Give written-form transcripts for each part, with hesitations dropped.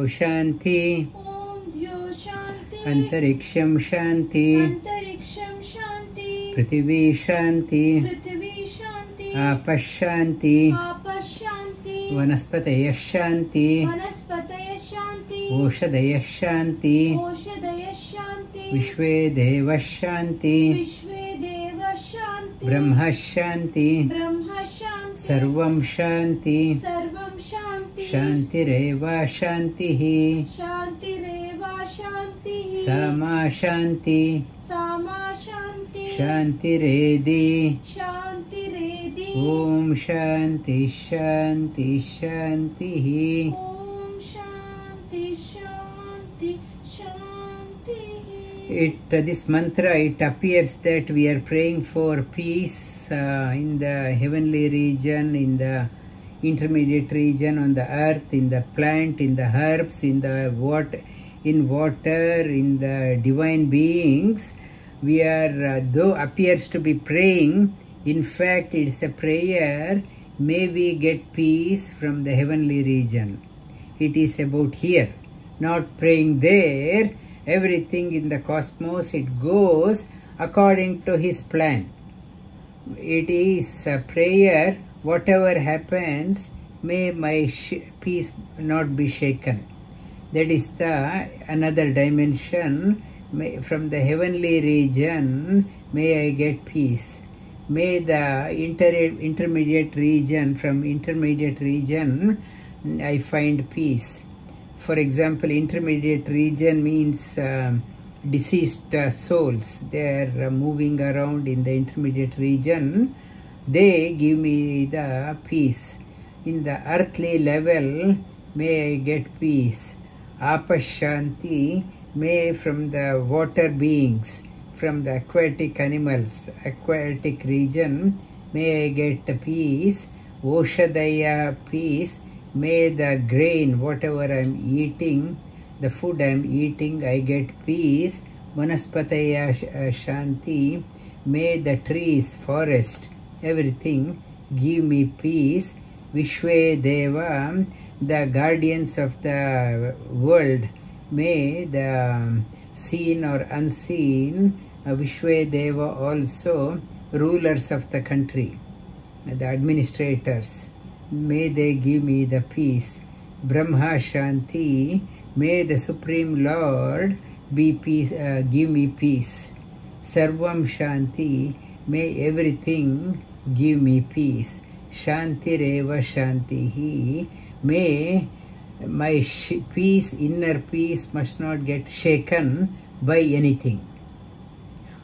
शांति अंतरिक्षं शांति पृथिवी शांति आपः शांति वनस्पतयः शांति ओषधयः शांति विश्वे देवः शांति ब्रह्म शांति सर्वं शांति शांतिरेव शांतिः सामा शांति शांतिरेधि ओम शांति शांति शांतिः. This mantra, it appears that we are praying for peace in the heavenly region, in the intermediate region, on the earth, in the plant, in the herbs, in the water, in the divine beings. We are, though appears to be praying, in fact it's a prayer, may we get peace from the heavenly region. It is about here, not praying there. Everything in the cosmos, it goes according to his plan. It is a prayer, whatever happens, may my peace not be shaken. That is the another dimension. From the heavenly region, may I get peace. May the intermediate region, from intermediate region, I find peace. For example, intermediate region means deceased souls. They are moving around in the intermediate region. They give me the peace. In the earthly level, may I get peace. Apashanti, may from the water beings, from the aquatic animals, aquatic region, may I get the peace. Oshadaya, peace. May the grain, whatever I am eating, the food I am eating, I get peace. Vanaspataya Shanti, may the trees, forest, everything give me peace. Vishwe Deva, the guardians of the world, may the seen or unseen, Vishwe Deva also, rulers of the country, the administrators, may they give me the peace. Brahma Shanti, may the Supreme Lord be peace, give me peace. Sarvam Shanti, may everything give me peace. Shantireva Shantihi, may my peace, inner peace, must not get shaken by anything.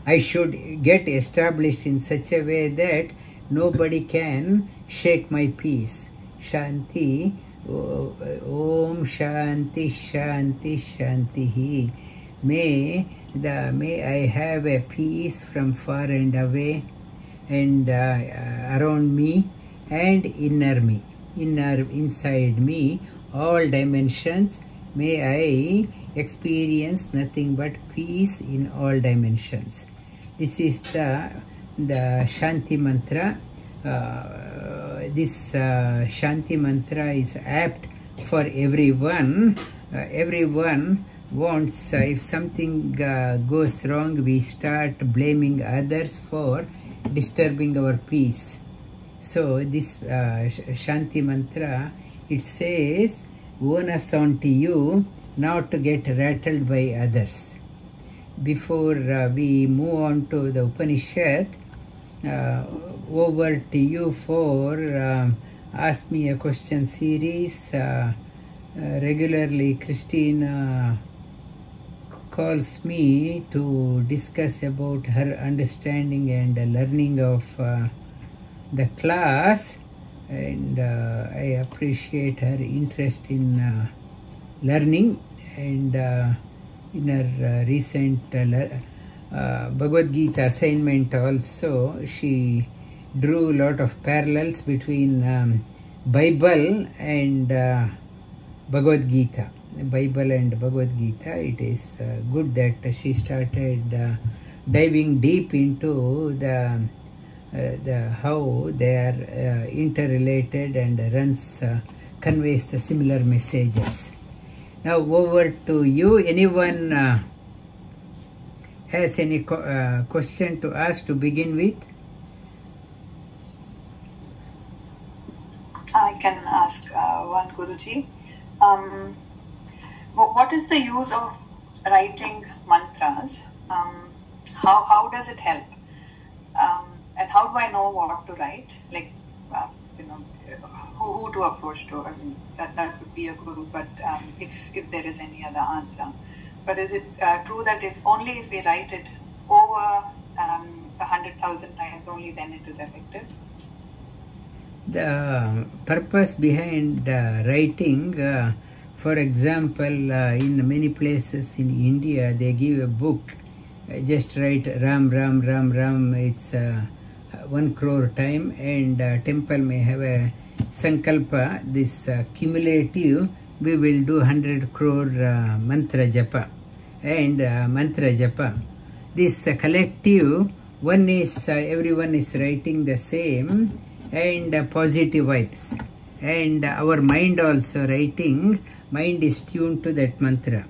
I should get established in such a way that nobody can shake my peace. Shanti, Om Shanti Shanti Shantihi. May I have a peace from far and away, and around me and inside me, all dimensions. May I experience nothing but peace in all dimensions. This is the Shanti mantra. This Shanti mantra is apt for everyone. Everyone wants, if something goes wrong, we start blaming others for disturbing our peace. So this Shanti mantra, it says, onus unto you not to get rattled by others. Before we move on to the Upanishad, over to you for Ask Me a Question series. Regularly Christine calls me to discuss about her understanding and learning of the class, and I appreciate her interest in learning, and in her recent Bhagavad Gita assignment also, she drew a lot of parallels between Bible and Bhagavad Gita. Bible and Bhagavad Gita, it is good that she started diving deep into the how they are interrelated and conveys the similar messages. Now over to you. Anyone has any question to ask to begin with? I can ask one, Guruji. What is the use of writing mantras? How does it help? And how do I know what to write? Like, who to approach to? I mean, that would be a guru. But if there is any other answer, but is it true that if we write it over 100,000 times, only then it is effective? The purpose behind writing, for example, in many places in India, they give a book, just write Ram, Ram, Ram, Ram, it's 1 crore time, and temple may have a sankalpa, this cumulative, we will do 100 crore mantra japa and mantra japa. This collective, one is, everyone is writing the same, and positive vibes, and our mind also writing, mind is tuned to that mantra.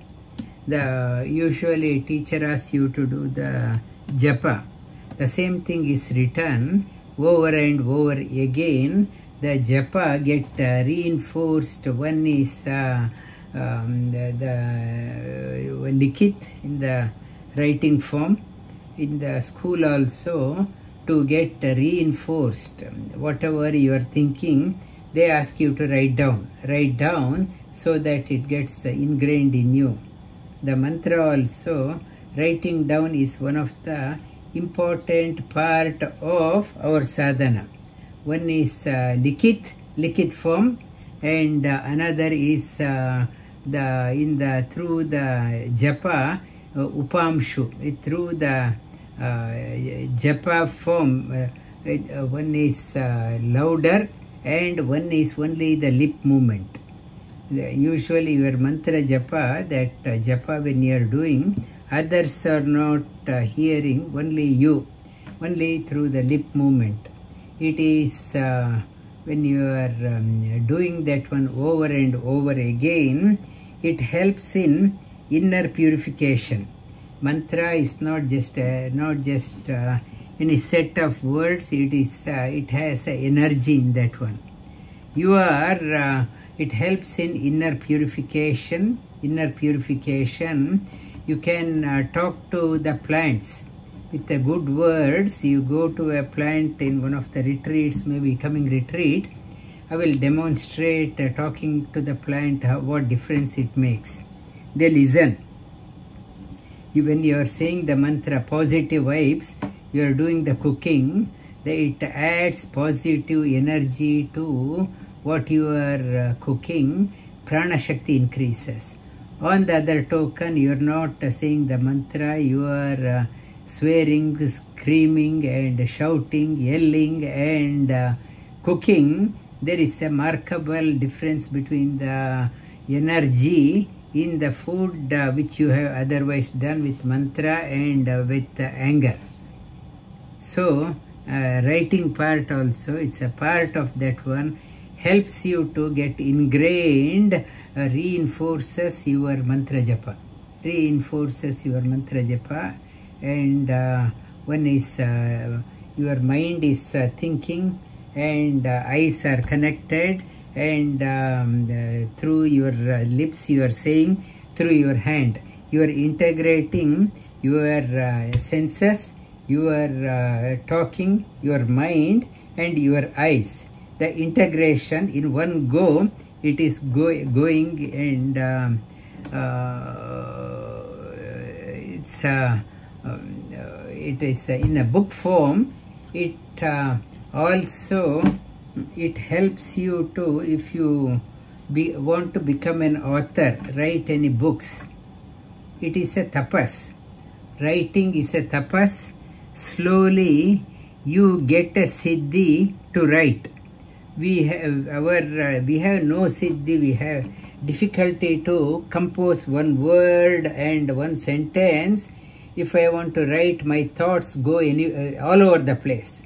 The usually teacher asks you to do the japa, the same thing is written over and over again. The japa get reinforced. One is the likit in the writing form, in the school also, to get reinforced. Whatever you are thinking, they ask you to write down so that it gets ingrained in you. The mantra also, writing down is one of the important part of our sadhana. One is likit form, and another is through the japa, upamshu, through the japa form. One is louder and one is only the lip movement. Usually your mantra japa, that japa when you are doing, others are not hearing, only you, only through the lip movement. It is when you are doing that one over and over again, it helps in inner purification. Mantra is not just any set of words. It has energy in that one. It helps in inner purification. You can talk to the plants with the good words. You go to a plant in one of the retreats, maybe coming retreat, I will demonstrate talking to the plant what difference it makes. They listen. When you are saying the mantra positive vibes, you are doing the cooking, it adds positive energy to what you are cooking. Prana Shakti increases. On the other token, you are not saying the mantra, you are swearing, screaming and shouting, yelling and cooking. There is a remarkable difference between the energy in the food which you have otherwise done with mantra and with anger. So writing part also, it's a part of that one, helps you to get ingrained, reinforces your mantra japa, and one is your mind is thinking, and eyes are connected, and through your lips you are saying, through your hand you are integrating your senses, your talking, your mind and your eyes. The integration in one go, it is going, and it is in a book form. It also it helps you to, if you want to become an author, write any books. It is a tapas. Writing is a tapas. Slowly you get a siddhi to write. We have no siddhi. We have difficulty to compose one word and one sentence. If I want to write, my thoughts go all over the place.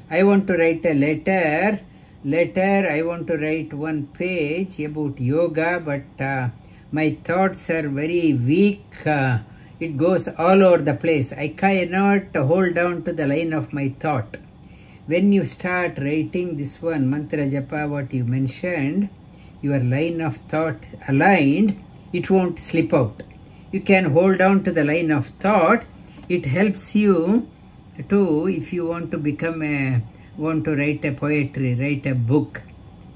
I want to write a letter. I want to write one page about yoga, but My thoughts are very weak. It goes all over the place. I cannot hold down to the line of my thought. When you start writing this one, mantra japa, what you mentioned, your line of thought aligned, it won't slip out. You can hold on to the line of thought. It helps you to, if you want to want to write a poetry, write a book.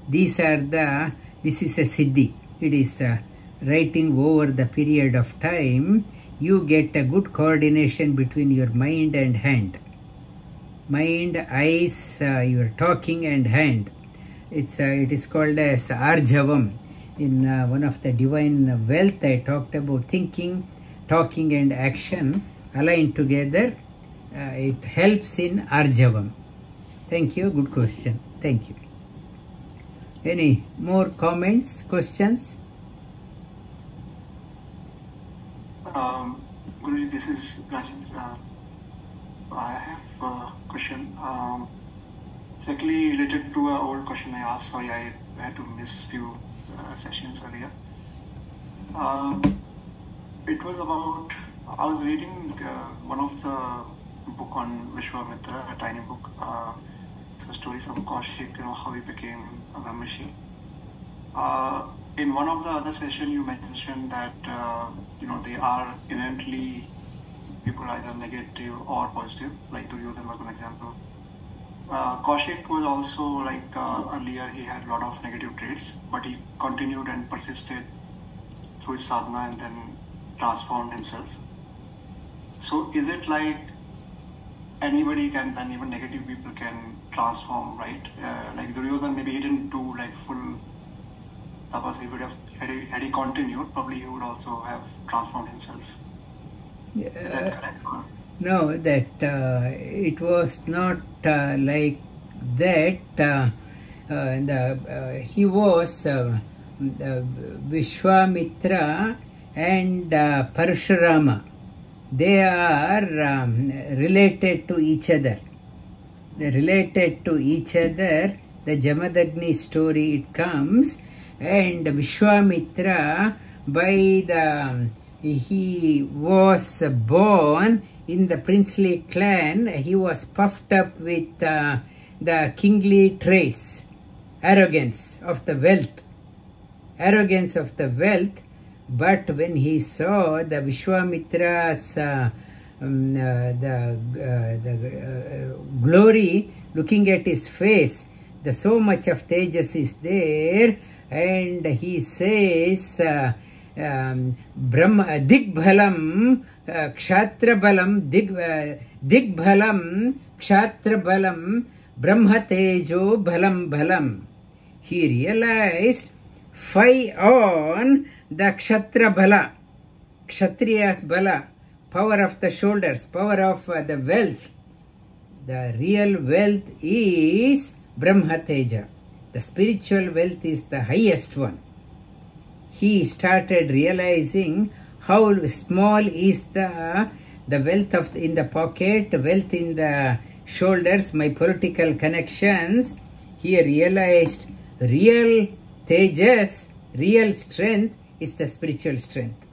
This is a siddhi. It is writing over the period of time. You get a good coordination between your mind and hand. Mind, eyes, your talking and hand. It is called as Arjavam. In one of the divine wealth, I talked about thinking, talking and action aligned together. It helps in Arjavam. Thank you. Good question. Thank you. Any more comments, questions? Guruji, this is Rajendra. I have a question. It's actually related to an old question I asked. Sorry, I had to miss few sessions earlier. It was about, I was reading one of the book on Vishwamitra, a tiny book. It's a story from Kaushik, how he became a Brahmashi. In one of the other sessions, you mentioned that, they are inherently people either negative or positive, like Duryodhana was an example. Kaushik was also earlier he had a lot of negative traits, but he continued and persisted through his sadhana and then transformed himself. So is it like anybody can, then even negative people can transform, right? Like Duryodhana, maybe he didn't do full tapas. He would have, had he continued, probably he would also have transformed himself. Is that correct? No, that it was not like that. He was Vishwamitra and Parashurama. They are related to each other. They related to each other. The Jamadagni story, it comes, and Vishwamitra, he was born in the princely clan. He was puffed up with the kingly traits, arrogance of the wealth. But when he saw the Vishwamitra's glory, looking at his face, so much of tejas is there, and he says, Brahma Digbhalam Kshatrabalam Digbhalam Kshatrabalam Brahma Tejo Bhalam Bhalam. He realized 5 on the Kshatriya Bala, Kshatriya's Bala, power of the shoulders, power of the wealth. The real wealth is Brahma Teja. The spiritual wealth is the highest one. He started realizing how small is the wealth in the pocket, wealth in the shoulders, my political connections. He realized real tejas, real strength is the spiritual strength.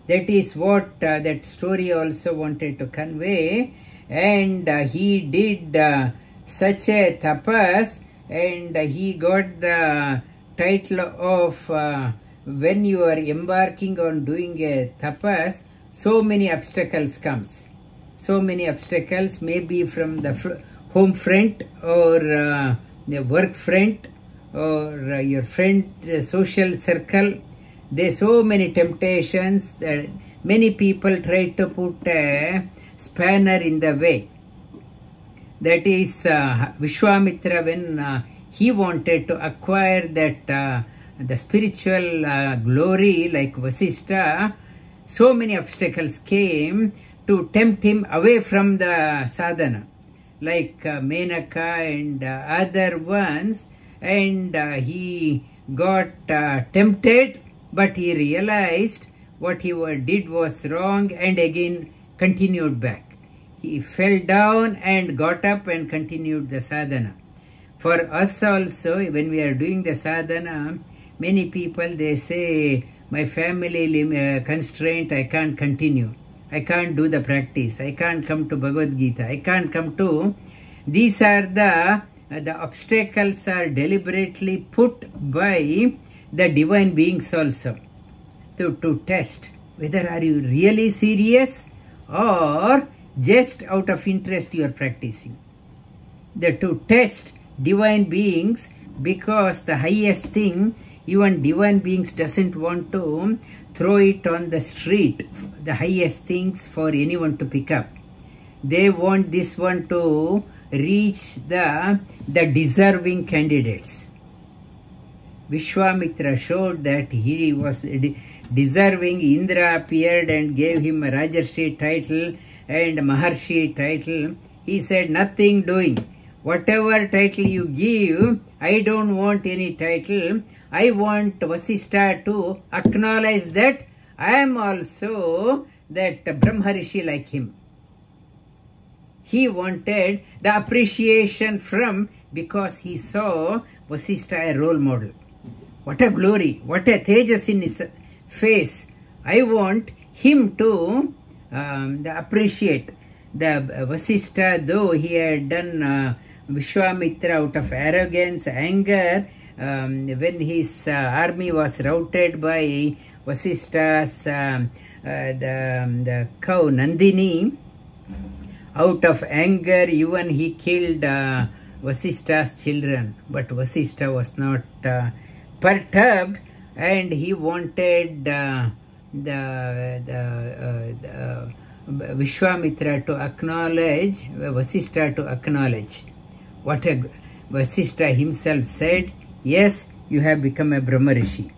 That is what that story also wanted to convey. And he did such a tapas, and he got the title of when you are embarking on doing a tapas, so many obstacles comes. So many obstacles, maybe from the home front or the work front or your friend social circle. There's so many temptations that many people try to put a spanner in the way. That is Vishwamitra, when he wanted to acquire that the spiritual glory like Vasishtha, so many obstacles came to tempt him away from the sadhana, like Menaka and other ones, and he got tempted, but he realized what he did was wrong and again continued back. He fell down and got up and continued the sadhana. For us also, when we are doing the sadhana, many people, they say, my family constraint, I can't continue. I can't do the practice. I can't come to Bhagavad Gita. I can't come to... These are the obstacles are deliberately put by the divine beings also to test whether are you really serious or just out of interest you are practicing. To test divine beings, because the highest thing, even divine beings doesn't want to throw it on the street, the highest things for anyone to pick up. They want this one to reach the deserving candidates. Vishwamitra showed that he was deserving. Indra appeared and gave him a Rajarshi title and Maharshi title. He said, nothing doing. Whatever title you give, I don't want any title. I want Vasishtha to acknowledge that I am also that Brahmarishi like him. He wanted the appreciation from, because he saw Vasishtha a role model. What a glory, what a tejas in his face. I want him to appreciate the Vasishtha, though he had done Vishwamitra out of arrogance, anger, when his army was routed by Vasishtha's the cow Nandini. Out of anger, even he killed Vasishtha's children. But Vasishtha was not perturbed, and he wanted Vishwamitra to acknowledge, Vasishtha to acknowledge. What Vasishtha himself said, yes, you have become a Brahmarishi.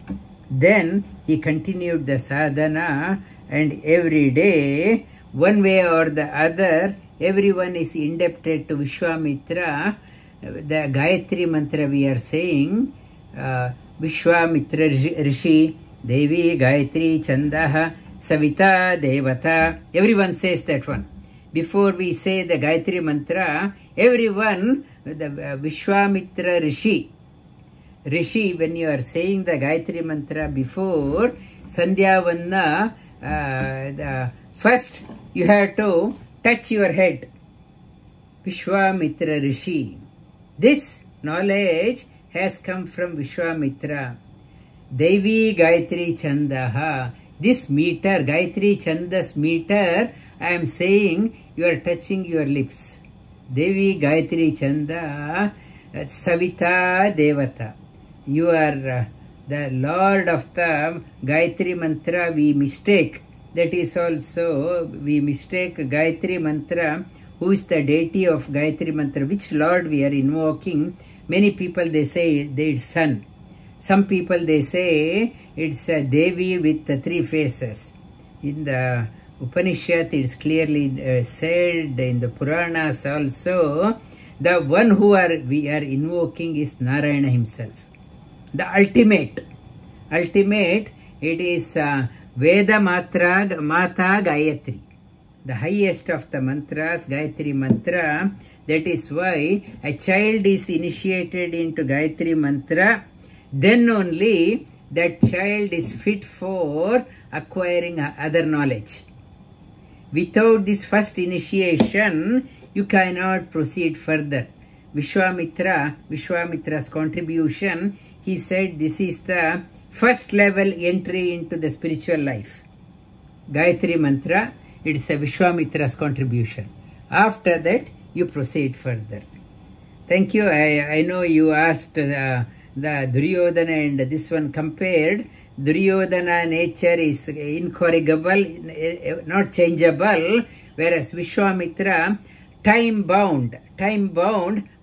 Then he continued the sadhana, and every day, one way or the other, everyone is indebted to Vishwamitra. The Gayatri mantra we are saying, Vishwamitra Rishi, Devi Gayatri Chandaha, Savita Devata. Everyone says that one. Before we say the Gayatri mantra, everyone, the Vishwamitra Rishi. Rishi, when you are saying the Gayatri mantra before Sandhya Vanna, first you have to touch your head. Vishwamitra Rishi. This knowledge has come from Vishwamitra. Devi Gayatri Chandaha. This meter, Gayatri Chandas meter, I am saying you are touching your lips. Devi Gayatri Chanda, Savita Devata. You are the Lord of the Gayatri mantra. We mistake. That is also, we mistake Gayatri mantra. Who is the deity of Gayatri mantra? Which Lord we are invoking? Many people they say it's sun. Some people they say it's a Devi with the three faces. In the Upanishad it's clearly said, in the Puranas also, the one who we are invoking is Narayana himself. The ultimate, it is Veda Mata Gayatri. The highest of the mantras, Gayatri mantra. That is why a child is initiated into Gayatri mantra. Then only that child is fit for acquiring other knowledge. Without this first initiation, you cannot proceed further. Vishwamitra's contribution, he said this is the first level entry into the spiritual life. Gayatri mantra, it is a Vishwamitra's contribution. After that, you proceed further. Thank you. I know you asked the Duryodhana and this one compared. Duryodhana nature is incorrigible, not changeable, whereas Vishwamitra time bound,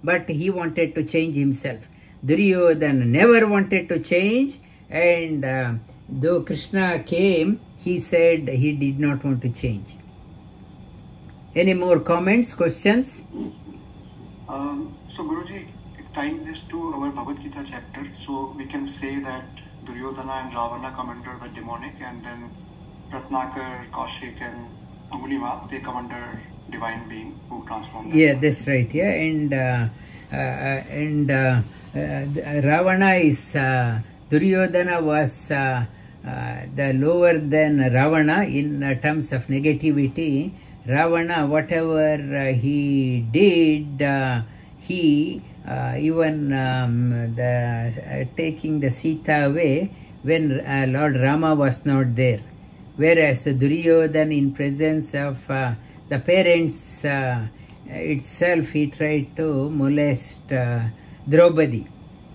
but he wanted to change himself. Duryodhana never wanted to change, and though Krishna came, he said he did not want to change. Any more comments, questions? So Guruji, tying this to our Bhagavad Gita chapter, so we can say that Duryodhana and Ravana come under the demonic, and then Ratnakar, Kaushik and Angulimal, they come under divine being who transform them. Yeah, that's right. Yeah, and Ravana is Duryodhana was the lower than Ravana in terms of negativity. Ravana, whatever he did, he even taking the Sita away when Lord Rama was not there. Whereas Duryodhana, in presence of the parents itself, he tried to molest Draupadi.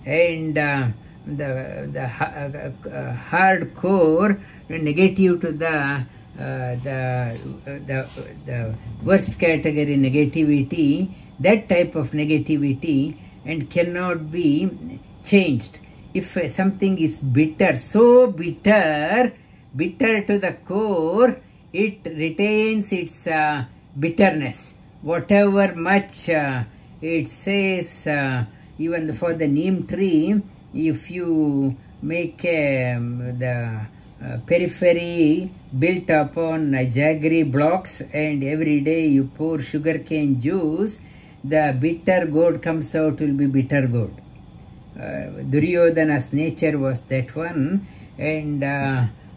And the hardcore negative to the worst category negativity, that type of negativity, and cannot be changed. If something is bitter, so bitter to the core, it retains its bitterness. Whatever much it says, even for the neem tree, if you make the periphery built upon jaggery blocks and every day you pour sugarcane juice, the bitter gourd comes out, will be bitter gourd. Duryodhana's nature was that one. And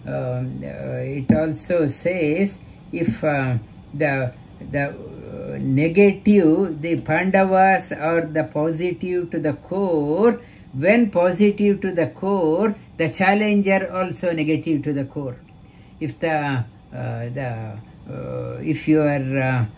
it also says, if the negative, the Pandavas are the positive to the core. When positive to the core, the challenger also negative to the core. If if you are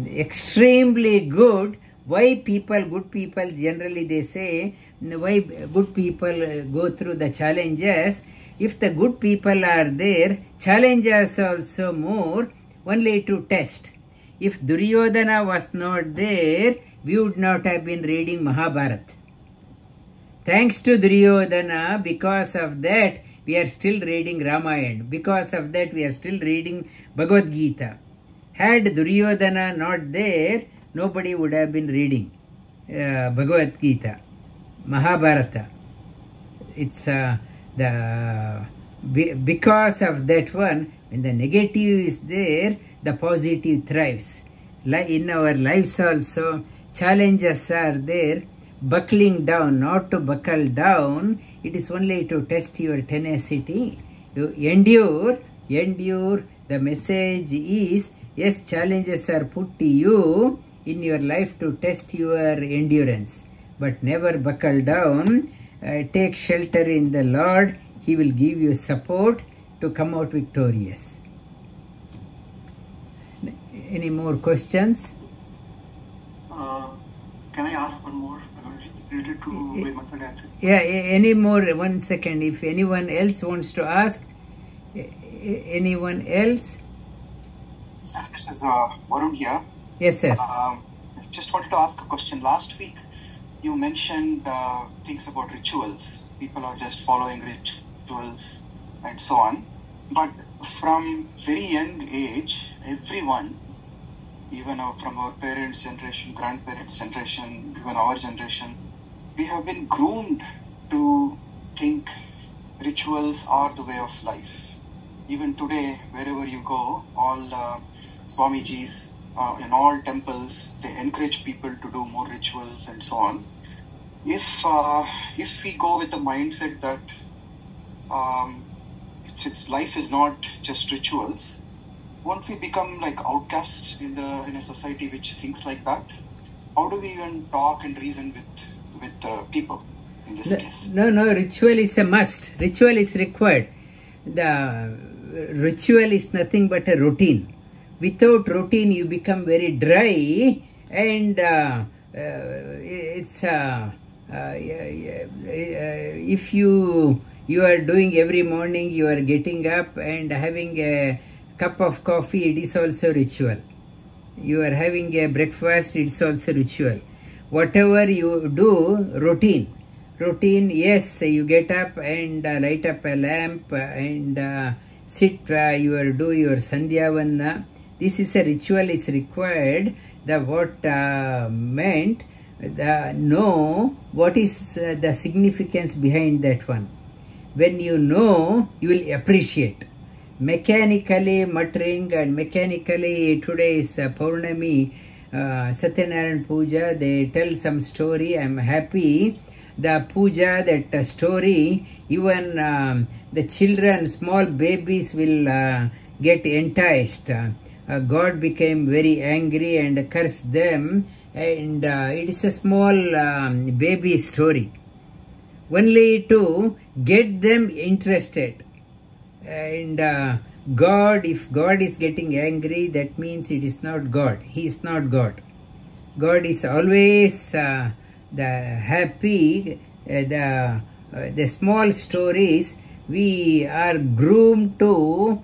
extremely good, why good people generally they say, why good people go through the challenges? If the good people are there, challenges also more, only to test. If Duryodhana was not there, we would not have been reading Mahabharata. Thanks to Duryodhana, because of that, we are still reading Ramayana. Because of that, we are still reading Bhagavad Gita. Had Duryodhana not there, nobody would have been reading Bhagavad Gita, Mahabharata. It's because of that one, when the negative is there, the positive thrives. In our lives also, challenges are there. Buckling down, not to buckle down, it is only to test your tenacity. You endure. The message is, yes, challenges are put to you in your life to test your endurance, but never buckle down. Take shelter in the Lord. He will give you support to come out victorious. Any more questions? Can I ask one more related to Vedmata Gayatri? Yeah, any more? 1 second. If anyone else wants to ask, anyone else? Sir, this is Varun here. Yes, sir. Just wanted to ask a question. Last week, you mentioned things about rituals. People are just following rituals and so on. But from very young age, everyone, even from our parents' generation, grandparents' generation, even our generation, we have been groomed to think rituals are the way of life. Even today, wherever you go, all Swamijis in all temples, they encourage people to do more rituals and so on. If we go with the mindset that life is not just rituals, won't we become like outcasts in a society which thinks like that? How do we even talk and reason with people in this case? No, ritual is a must. Ritual is required. The ritual is nothing but a routine. Without routine, you become very dry, and if you are doing every morning, you are getting up and having a cup of coffee, it is also ritual. You are having a breakfast, it is also ritual. Whatever you do, routine. Yes, you get up and light up a lamp and sit, do your Sandhyavandana. This is a ritual is required. What meant, know what is the significance behind that one. When you know, you will appreciate. Mechanically muttering and mechanically, today is Paurnami, Satyanarayan Puja, they tell some story. I am happy the puja, that story, even the children, small babies will get enticed. God became very angry and cursed them, and it is a small baby story, only to get them interested. And God, if God is getting angry, that means it is not God. He is not God. God is always the happy, the small stories. We are groomed to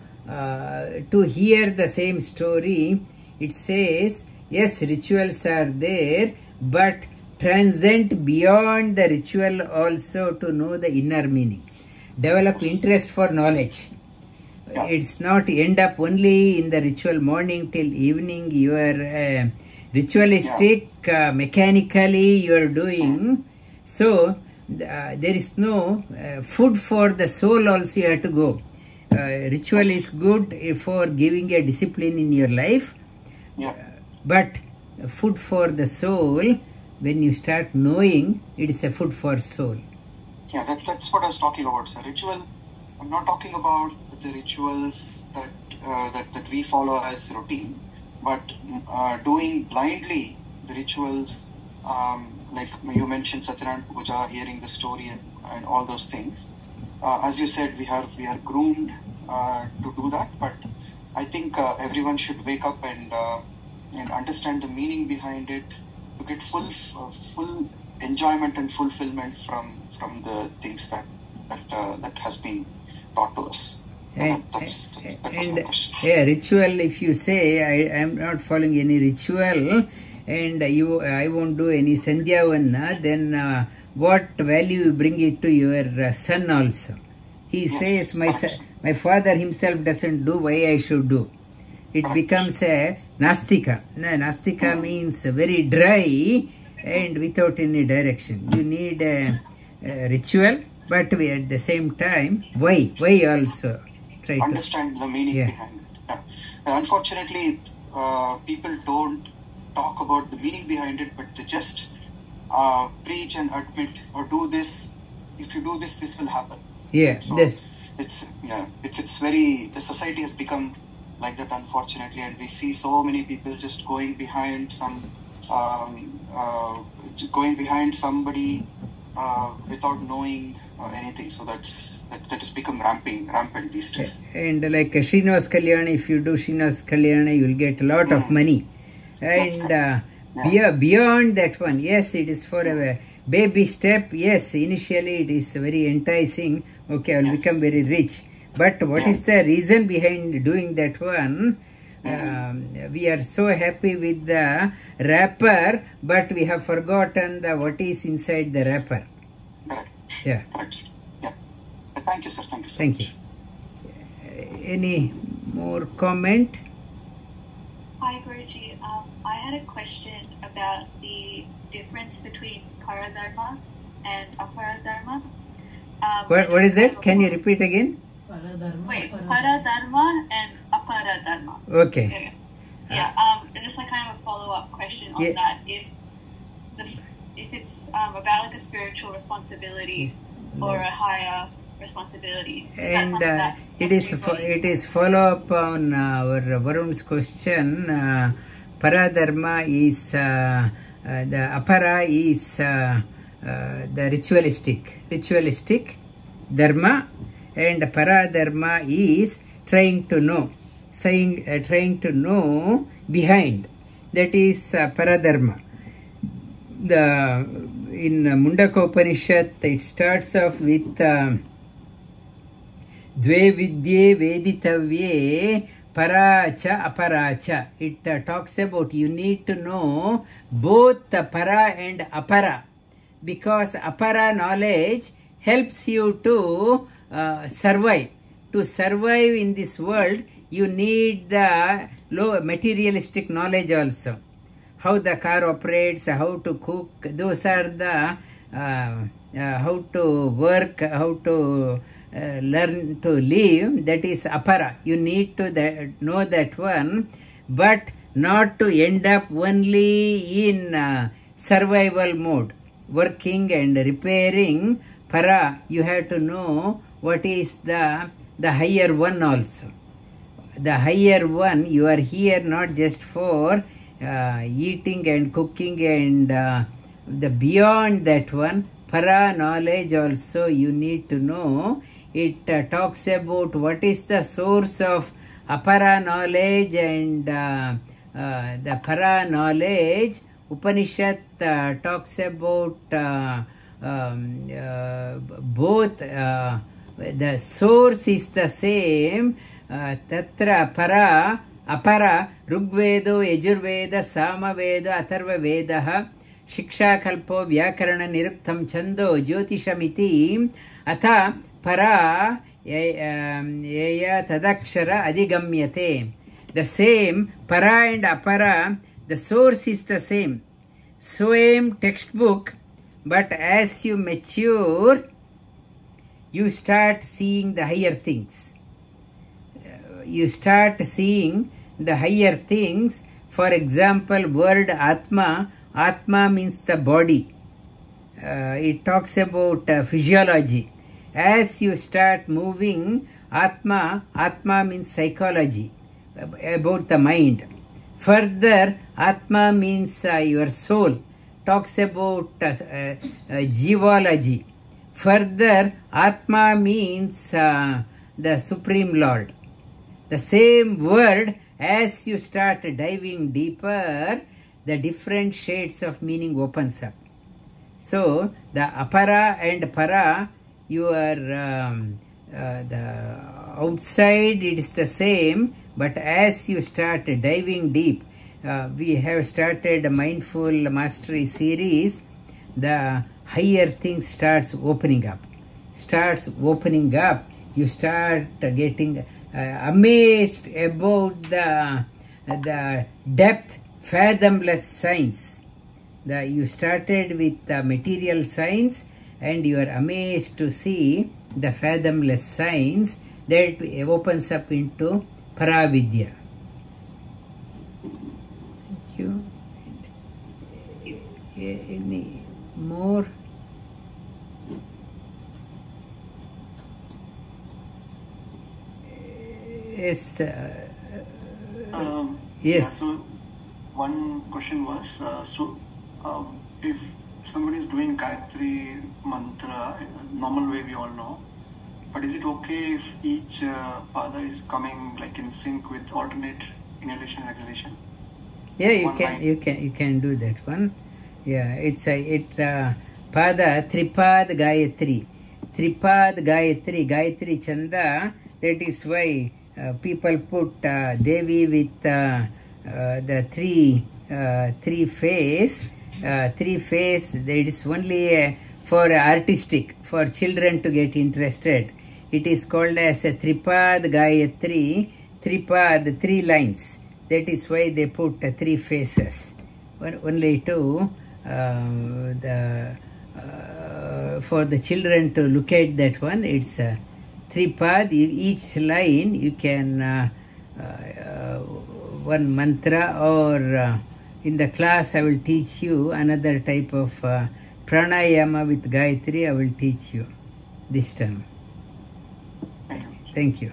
hear the same story. It says, yes, rituals are there, but transcend beyond the ritual also to know the inner meaning. Develop interest for knowledge. It's not end up only in the ritual morning till evening. You are ritualistic, mechanically you are doing. So there is no food for the soul also you have to go. Ritual is good for giving a discipline in your life. But food for the soul, when you start knowing, it is a food for soul. Yeah, that's what I was talking about, sir. Ritual, I'm not talking about the rituals that we follow as routine, but doing blindly the rituals, like you mentioned Satyanarayana Puja, hearing the story and all those things. As you said, we are groomed to do that, but I think everyone should wake up and understand the meaning behind it, to get full enjoyment and fulfillment from the things that has been taught to us. That's my question. Ritual, if you say I am not following any ritual and I won't do any Sandhyavana, then what value you bring it to your son also? He says, my father himself doesn't do, why I should do? It becomes a Nastika. Nastika means very dry and without any direction. You need a ritual, but we at the same time, why also? Try understand the meaning behind it. Unfortunately, people don't talk about the meaning behind it, but they just preach and admit or do this. If you do this, this will happen. Yeah, so it's very, the society has become like that, unfortunately, and we see so many people just going behind somebody without knowing anything. So that has become rampant these days. And like Srinivas Kalyana, if you do Srinivas Kalyana, you will get a lot of money. And beyond that one, yes, it is for a baby step. Yes, initially it is very enticing. Okay, I will become very rich. But what is the reason behind doing that one? We are so happy with the wrapper, but we have forgotten what is inside the wrapper. Correct. Yeah. Correct. Yeah. Thank you, sir. Thank you, sir. Thank you. Any more comment? Hi, Guruji. I had a question about the difference between Paradharma and Aparadharma. What is that? Can you repeat again? Paradharma and Aparadharma. Okay. Just like kind of a follow-up question on that. If it's about like a spiritual responsibility or a higher responsibility, and it is follow-up on our Varun's question. Paradharma is the apara is the ritualistic dharma, and paradharma is trying to know, trying to know behind. That is paradharma. In Mundaka Upanishad, it starts off with Dve vidye veditavye paracha aparacha. It talks about you need to know both the para and apara, because apara knowledge helps you to survive. To survive in this world, you need the low materialistic knowledge also. How the car operates, how to cook, those are the how to work, how to learn to live, that is apara. You need to know that one, but not to end up only in survival mode. working and repairing. Para, you have to know what is the higher one also. The higher one, you are here not just for eating and cooking and the beyond that one, para knowledge also you need to know. It talks about what is the source of apara knowledge and the para knowledge. Upanishad talks about both. The source is the same. Tatra para apara Rugvedo Yajurveda Samaveda Atharva Vedaha Shikshakalpo Vyakarana Niruktam Chando Jyotishamiti Atha para Yaya Tadakshara Adigamyate. The same para and apara, the source is the same. Same textbook, but as you mature, you start seeing the higher things. You start seeing the higher things. For example, word Atma. Atma means the body. It talks about physiology. As you start moving, Atma means psychology, about the mind. Further, Atma means your soul. Talks about Jivology. Further, Atma means the Supreme Lord. The same word, as you start diving deeper, the different shades of meaning opens up. So, the apara and para, you are the outside it is the same, but as you start diving deep, we have started a mindful mastery series. The higher things starts opening up. You start getting amazed about the depth, fathomless science. You started with the material science, and you are amazed to see the fathomless science that opens up into Paravidya. Thank you. Any more? Yes. Yes. Yeah, so one question was, if somebody is doing Gayatri mantra, normal way we all know, but is it okay if each pada is coming like in sync with alternate inhalation and exhalation? Yeah, you can do that one. Yeah, it's pada Tripad Gayatri. Tripad Gayatri Chanda. That is why people put Devi with the three face. Three face. That is only for artistic, for children to get interested. It is called as a Tripad Gayatri. Tripad, 3 lines. That is why they put 3 faces. Only to for the children to look at that one. It's Tripad. Each line you can one mantra, or in the class I will teach you another type of pranayama with Gayatri. I will teach you this time. Thank you.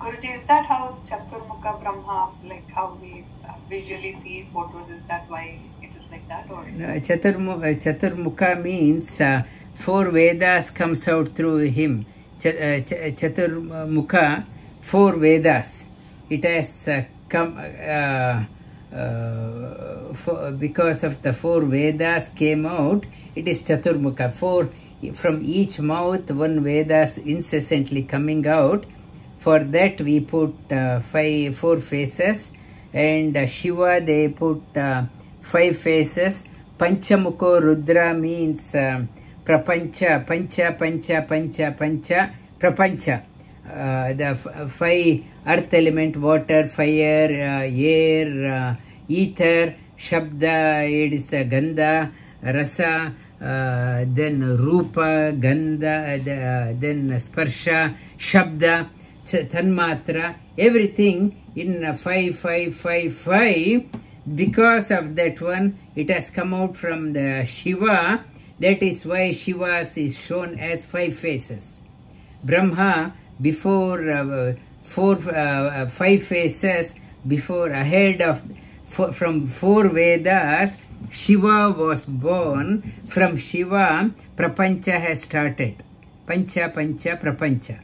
Guruji, is that how Chaturmukha Brahma, like how we visually see photos, is that why it is like that? Or Chaturmukha means 4 Vedas comes out through him. Chaturmukha, 4 Vedas. It has come because of the 4 Vedas came out. It is Chaturmukha. 4 from each mouth, 1 Vedas incessantly coming out. For that we put 4 faces, and Shiva they put 5 faces. Panchamukho Rudra means prapancha, pancha, prapancha. The 5 earth element, water, fire, air, ether, shabda, it is gandha, rasa, then rupa, gandha, then sparsha, shabda, tanmatra, everything in 5, because of that one, it has come out from the Shiva. That is why Shiva is shown as 5 faces. Brahma, before 5 faces, before ahead of from 4 Vedas, Shiva was born. From Shiva, Prapancha has started. Pancha, Pancha, Prapancha.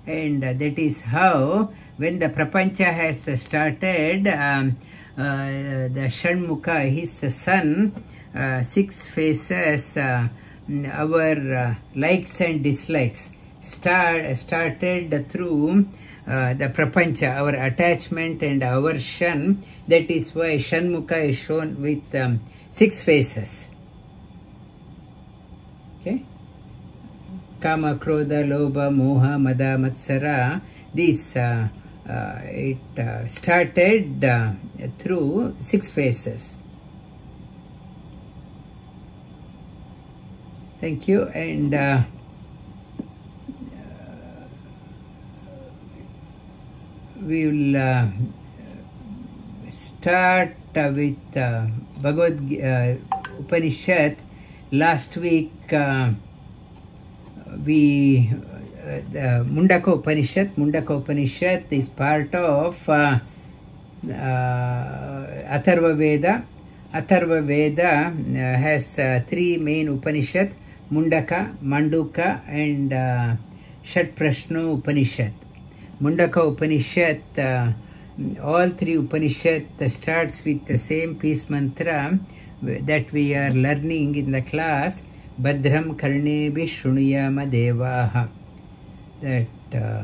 And that is how, when the Prapancha has started, the Shanmukha, his son, 6 faces, our likes and dislikes, started through the Prapancha, our attachment and aversion. That is why Shanmukha is shown with 6 faces. Okay? Kama, Krodha, Lobha, Moha, Mada, Matsara. This it started through 6 phases. Thank you. And we will start with Bhagavad Upanishad. Last week we Mundaka Upanishad is part of Atharva Veda. Atharva Veda has 3 main Upanishad: Mundaka, Manduka, and Shat Prashno Upanishad. Mundaka Upanishad, all 3 Upanishad starts with the same peace mantra that we are learning in the class, Badram Karnebhi Shrunuyama Devaha. That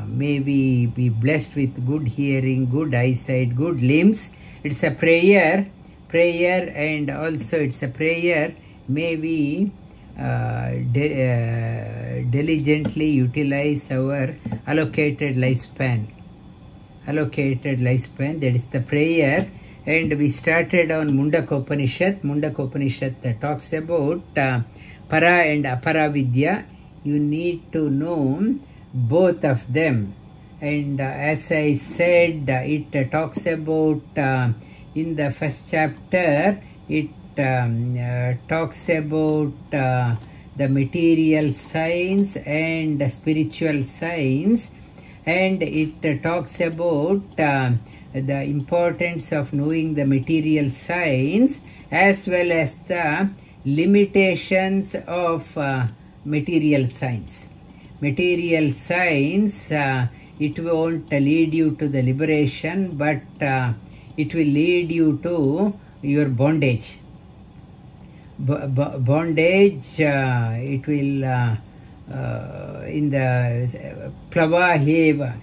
may we be blessed with good hearing, good eyesight, good limbs. It's a prayer, and also it's a prayer. May we diligently utilize our allocated lifespan. That is the prayer. And we started on Mundaka Upanishad. Mundaka Upanishad talks about Para and Apara Vidya. You need to know both of them. And as I said, it talks about in the first chapter, it talks about the material science and the spiritual science, and it talks about the importance of knowing the material science as well as the limitations of material science. Material science, it won't lead you to the liberation, but it will lead you to your bondage. Bondage, it will in the Plavaheva,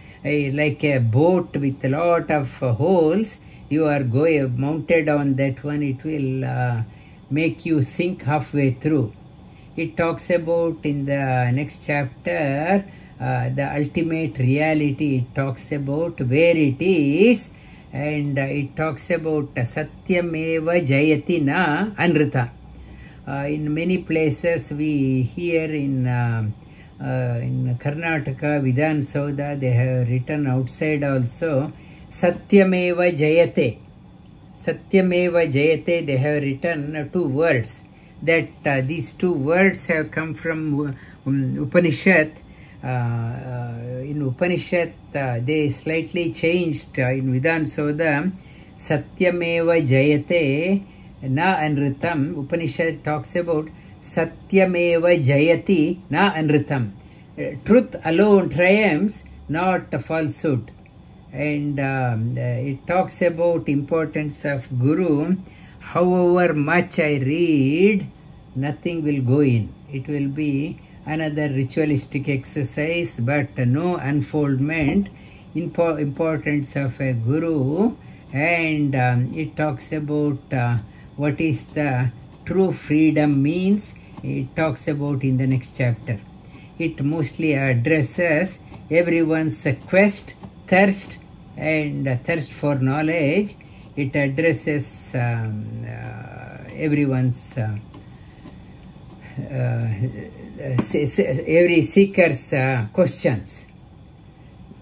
like a boat with a lot of holes. You are mounted on that one, it will make you sink halfway through. It talks about in the next chapter the ultimate reality. It talks about where it is, and it talks about Satyameva Jayati Na Anrita. In many places we hear in Karnataka, Vidhan Sauda, they have written outside also, Satyameva Jayate. Satyameva Jayate, they have written 2 words. That these 2 words have come from Upanishad. In Upanishad, they slightly changed in Vidhan Sauda. Satyameva Jayate Na Anritam. Upanishad talks about Satyameva Jayati Na Anritam. Truth alone triumphs, not falsehood. And it talks about importance of Guru. However much I read, nothing will go in. It will be another ritualistic exercise, but no unfoldment. Importance of a Guru. And it talks about what is the true freedom means. It talks about in the next chapter. It mostly addresses everyone's quest, thirst, and thirst for knowledge. It addresses everyone's every seeker's questions.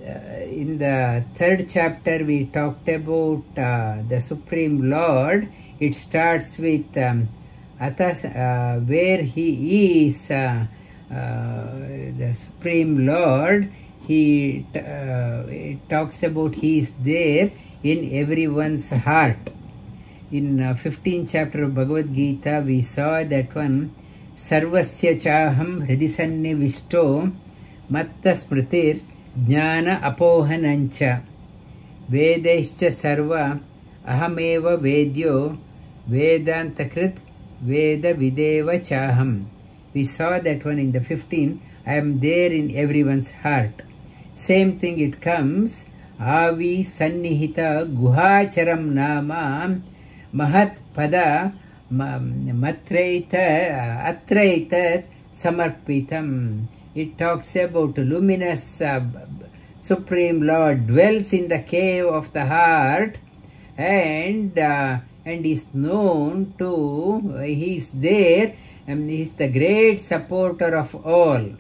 in the 3rd chapter we talked about the Supreme Lord. It starts with where he is, the Supreme Lord. It talks about he is there in everyone's heart. In 15th chapter of Bhagavad Gita, we saw that one, Sarvasya chaham hridisannivishto matta smritir jnana apohanancha vedaischa sarva ahameva vedyo vedantakrit veda videva chaham. We saw that one in the 15. I am there in everyone's heart. Same thing it comes. Avi sannihita guhacharam nama mahat pada atraita samarpitam. It talks about luminous Supreme Lord dwells in the cave of the heart and is known to, he is there and he is the great supporter of all.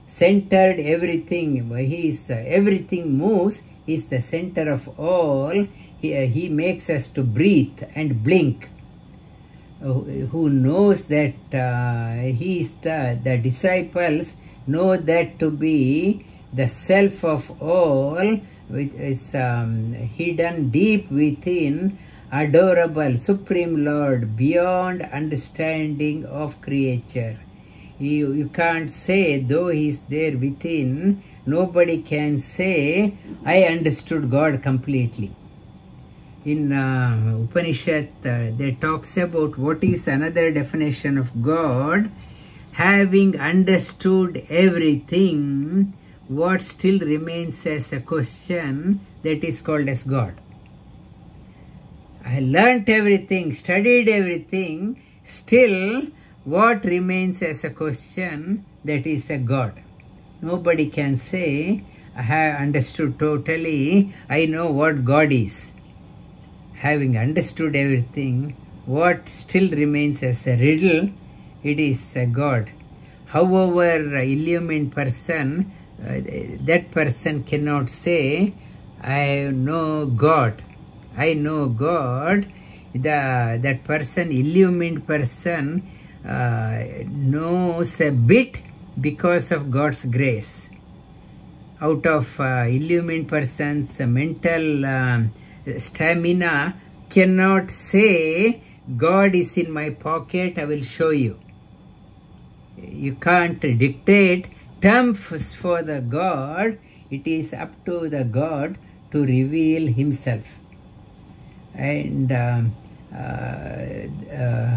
Centered everything, he is everything moves, he is the center of all. He makes us to breathe and blink. Who knows that he is the disciples know that to be the self of all, which is hidden deep within, adorable Supreme Lord beyond understanding of creature. You can't say, though he is there within, nobody can say, I understood God completely. In Upanishad, they talks about what is another definition of God. Having understood everything, what still remains as a question, that is called as God. I learnt everything, studied everything, still what remains as a question, that is a God. Nobody can say, I have understood totally, I know what God is. Having understood everything, what still remains as a riddle, it is a God. However, illumined person, that person cannot say, I know God. I know God. That person, illumined person, knows a bit because of God's grace. Out of illumined person's mental stamina cannot say, God is in my pocket, I will show you. You can't dictate terms for the God. It is up to the God to reveal himself. And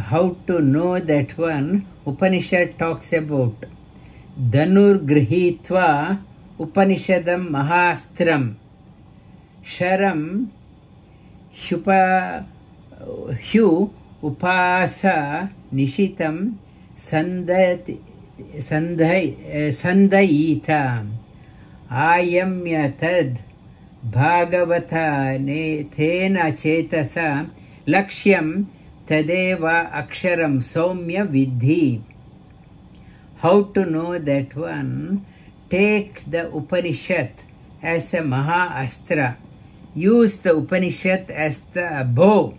how to know that one, Upanishad talks about Dhanur Grihitva Upanishadam Mahastram Sharam Hyu Upasa Nishitam Sandayita Ayamya Tad Bhagavata Thena Chetasa Lakshyam Tadeva Aksharam Soumya Vidhi. How to know that one? Take the Upanishad as a Maha Astra. Use the Upanishad as the bow.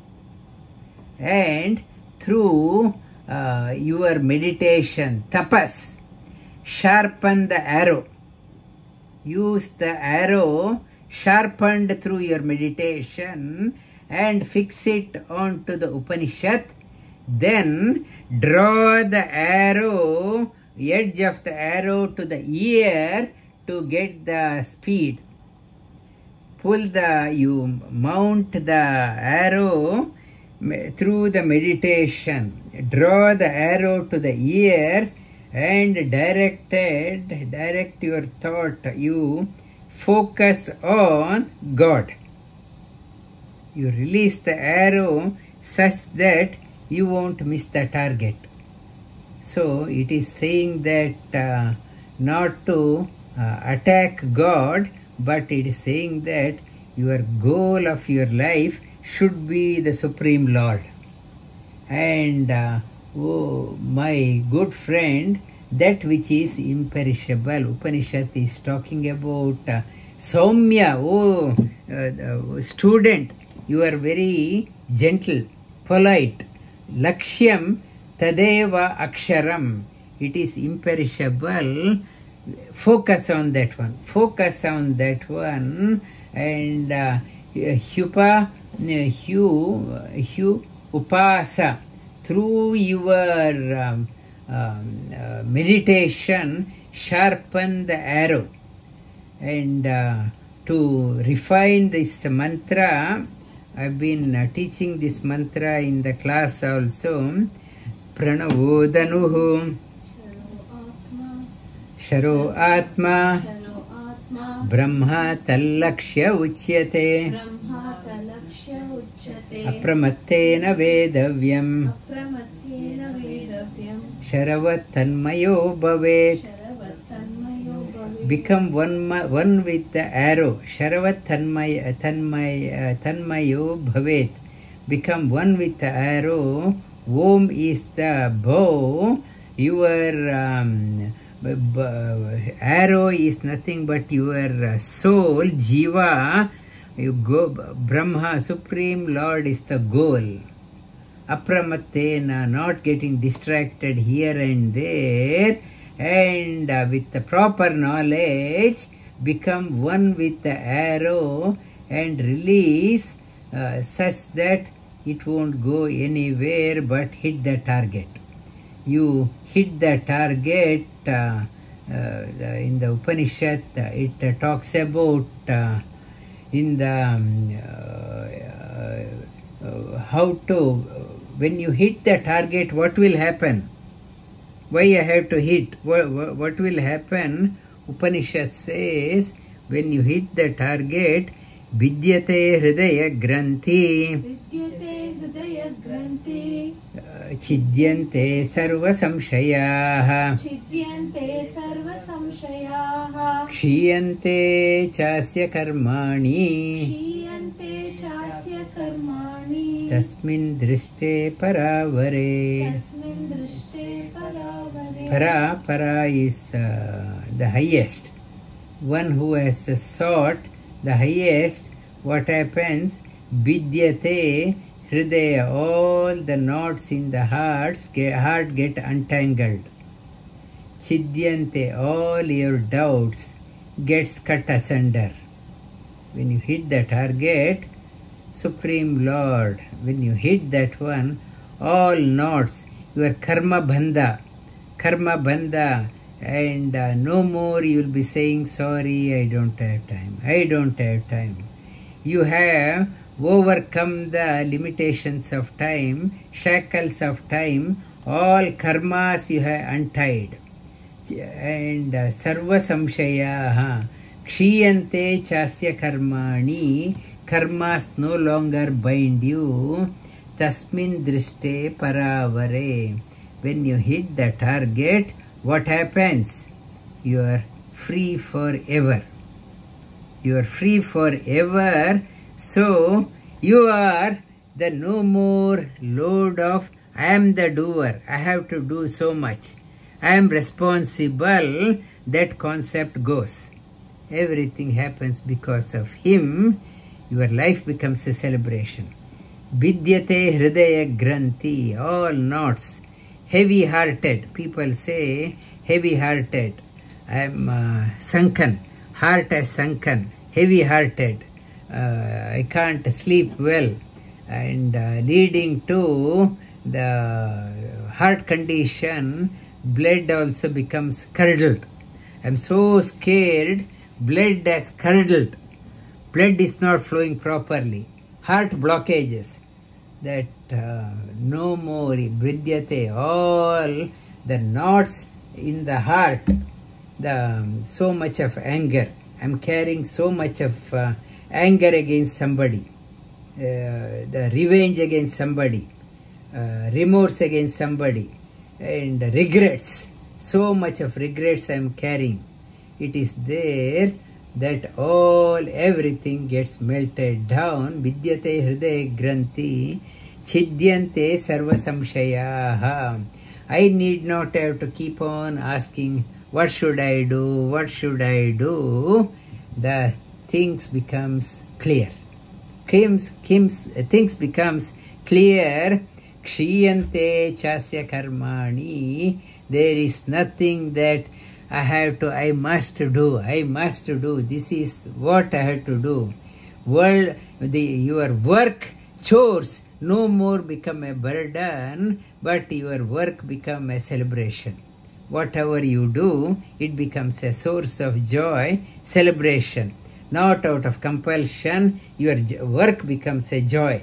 And through your meditation, tapas, sharpen the arrow. Use the arrow sharpened through your meditation and fix it onto the Upanishad. Then draw the arrow, edge of the arrow to the ear to get the speed. You mount the arrow through the meditation. Draw the arrow to the ear and direct your thought. You focus on God. You release the arrow such that you won't miss the target. So it is saying that not to attack God, but it is saying that your goal of your life should be the Supreme Lord. And oh, my good friend, that which is imperishable. Upanishad is talking about Saumya. Oh, student, you are very gentle, polite. Lakshyam tadeva aksharam. It is imperishable. Focus on that one. Focus on that one. And upasa. Through your meditation, sharpen the arrow. And to refine this mantra, I've been teaching this mantra in the class also. Pranavodanuhu Sharo Atma Brahma Tallakshya Uchyate Apramattena Vedavyam Sharavat Tanmayo Bhavet. Become one with the arrow. Sharavat Tanmayo Bhavet. Become one with the arrow. Om is the bow. Your arrow is nothing but your soul, Jiva. You go, Brahma, Supreme Lord, is the goal. Apramattena, not getting distracted here and there. And with the proper knowledge, become one with the arrow and release such that it won't go anywhere but hit the target. You hit the target. In the Upanishad, it talks about in the how to, when you hit the target, what will happen? Why I have to hit? What will happen? Upanishad says, when you hit the target, vidyate hridaya granthi, chidyante sarva samshayaha, kshiyante chasya karmani, tasmin drishte paravare. Para is the highest. One who has sought the highest. What happens? Vidyate hridaya. All the knots in the heart get untangled. Chidyante. All your doubts gets cut asunder. When you hit the target, Supreme Lord, when you hit that one, all knots, your karma bandha, and no more you will be saying, sorry, I don't have time. You have overcome the limitations of time, shackles of time, all karmas you have untied. And sarva samshayaha, kshiyante chasya karmani, karmas no longer bind you, tasmin drishte paravare. When you hit the target, what happens? You are free forever. So you are the no more load of I am the doer, I have to do so much, I am responsible. That concept goes. Everything happens because of him. Your life becomes a celebration. Vidyate hridaya granthi, all knots. Heavy-hearted. People say heavy-hearted. I am sunken. Heart has sunken. Heavy-hearted. I can't sleep well. And leading to the heart condition, blood also becomes curdled. I am so scared. Blood has curdled. Blood is not flowing properly. Heart blockages. That no more vidyate, all the knots in the heart, so much of anger. I'm carrying so much of anger against somebody, the revenge against somebody, remorse against somebody, and regrets. So much of regrets I'm carrying. It is there that everything gets melted down. Vidyate hridaya granthi, chidyante sarva samshayaha. I need not have to keep on asking, what should I do? What should I do? The things becomes clear. Things becomes clear. Kshiyante chasya karmani. There is nothing that I must do. This is what I have to do. Your work, chores, no more become a burden, but your work become a celebration. Whatever you do, it becomes a source of joy, celebration. Not out of compulsion, your work becomes a joy.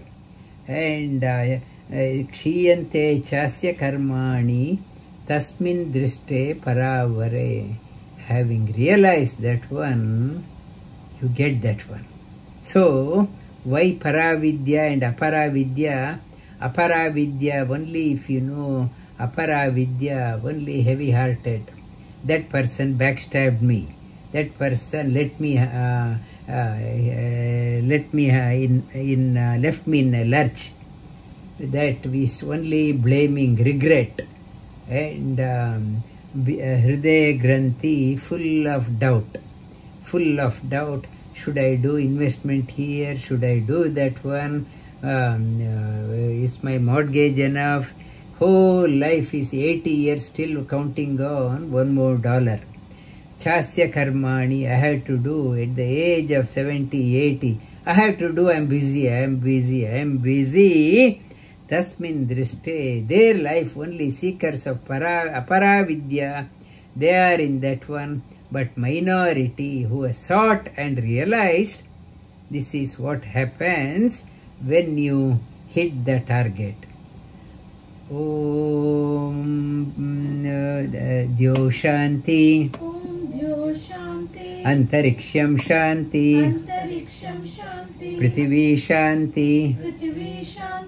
And kshiyante chasya karmani tasmin driste paravare. Having realized that one, you get that one. So, why paravidya and aparavidya? Aparavidya, only if you know aparavidya, only heavy-hearted. That person backstabbed me. That person left me in a lurch. That is only blaming, regret, and hridaya granthi, full of doubt. Should I do investment here? Should I do that one? Is my mortgage enough? Whole life is 80 years still counting on one more $1. Chasya karmani, I have to do at the age of 70, 80. I have to do, I am busy. Tasmin driste, their life only seekers of aparavidya, they are in that one. But minority who have sought and realized, this is what happens when you hit the target. Om Dyo Shanti, Antariksham Shanti, Prithvi Shanti,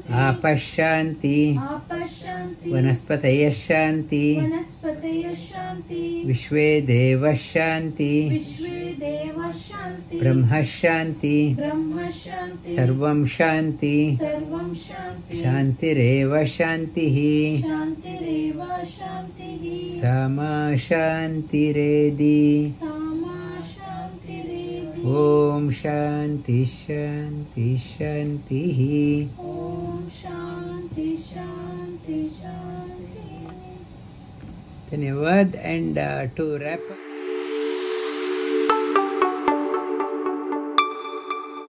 Apas Shanti, Vanaspataya Shanti, Vishve Deva Shanti, Brahma Shanti, Sarvam Shanti, Shantireva Shantihi, Sama Shantiredi. Om Shanti Shanti Shantihi. Om Shanti Shanti Shanti. Dhanyavad. And to wrap up.